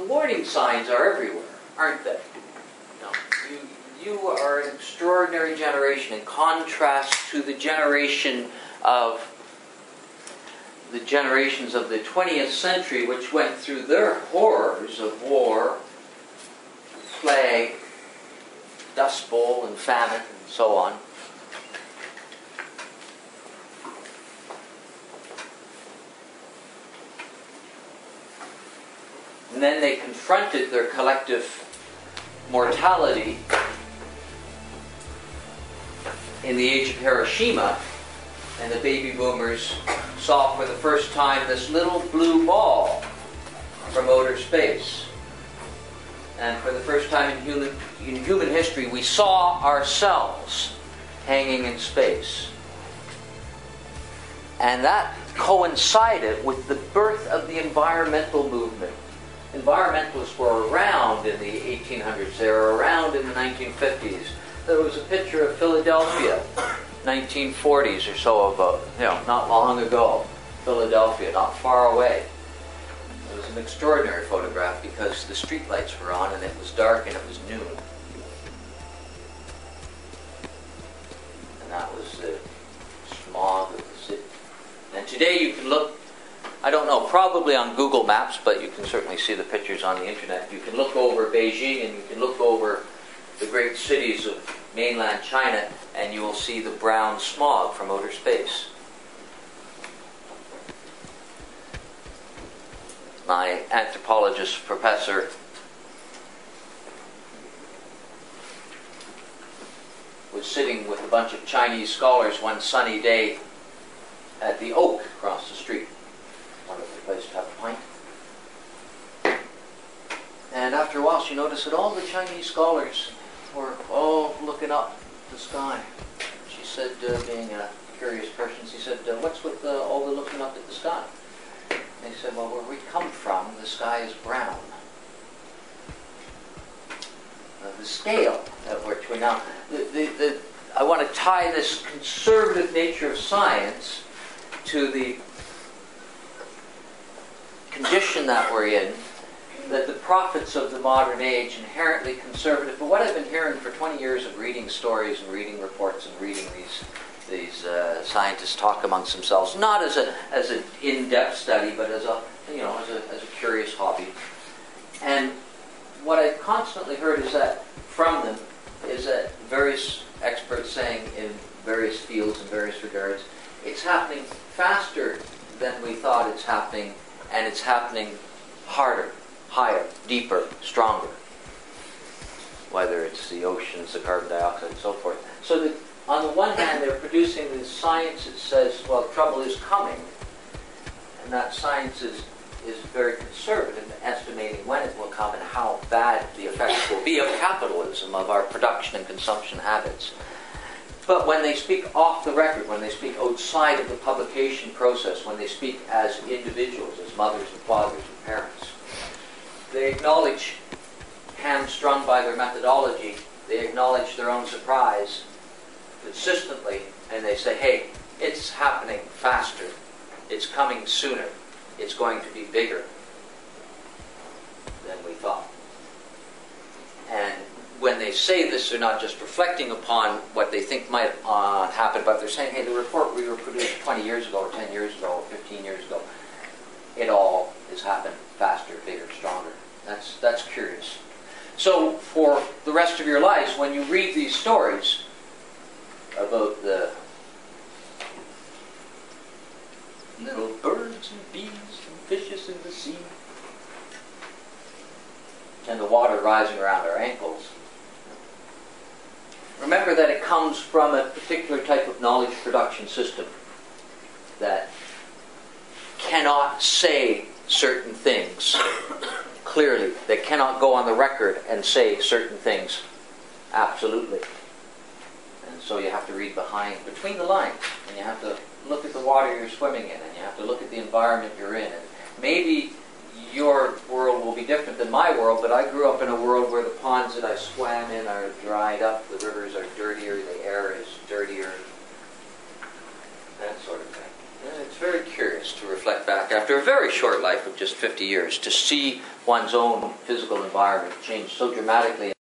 the warning signs are everywhere, aren't they? No. You are an extraordinary generation in contrast to the generations of the 20th century, which went through their horrors of war, plague, Dust Bowl and famine and so on. And then they confronted their collective mortality in the age of Hiroshima, and the baby boomers saw for the first time this little blue ball from outer space. And for the first time in human history, we saw ourselves hanging in space. And that coincided with the birth of the environmental movement. Environmentalists were around in the 1800s. They were around in the 1950s. There was a picture of Philadelphia, 1940s or so, not long ago. Philadelphia, not far away. It was an extraordinary photograph because the street lights were on and it was dark and it was noon. And that was the smog of the city. And today you can look, I don't know, probably on Google Maps, but you can certainly see the pictures on the internet. You can look over Beijing and you can look over the great cities of mainland China and you will see the brown smog from outer space. My anthropologist professor was sitting with a bunch of Chinese scholars one sunny day at the Oak across the street. Wonderful place to have a pint. And after a while she noticed that all the Chinese scholars were all looking up the sky. She said, being a curious person, she said, what's with all the looking up at the sky? They said, well, where we come from, the sky is brown. The scale at which we're now... I want to tie this conservative nature of science to the condition that we're in, that the prophets of the modern age, inherently conservative, but what I've been hearing for 20 years of reading stories and reading reports and reading these scientists talk amongst themselves, not as an in-depth study, but as a curious hobby. And what I've constantly heard is that from them is that various experts saying in various fields and various regards, it's happening faster than we thought it's happening, and it's happening harder, higher, deeper, stronger. Whether it's the oceans, the carbon dioxide, and so forth. So that on the one hand, they're producing this science that says, well, trouble is coming. And that science is very conservative in estimating when it will come and how bad the effects will be of capitalism, of our production and consumption habits. But when they speak off the record, when they speak outside of the publication process, when they speak as individuals, as mothers and fathers and parents, they acknowledge, hamstrung by their methodology, they acknowledge their own surprise consistently, and they say, hey, it's happening faster, it's coming sooner, it's going to be bigger than we thought. And when they say this, they're not just reflecting upon what they think might happen, but they're saying, hey, the report we were produced 20 years ago, or 10 years ago, or 15 years ago, it all has happened faster, bigger, stronger. That's curious. So for the rest of your lives, when you read these stories about the little birds and bees and fishes in the sea and the water rising around our ankles, remember that it comes from a particular type of knowledge production system that cannot say certain things clearly, that cannot go on the record and say certain things absolutely. And so you have to read between the lines, and you have to look at the water you're swimming in, and you have to look at the environment you're in. And maybe your world will be different than my world, but I grew up in a world where the ponds that I swam in are dried up, the rivers are dirtier, the air is dirtier, that sort of thing. And it's very curious to reflect reflect back after a very short life of just 50 years, to see one's own physical environment change so dramatically.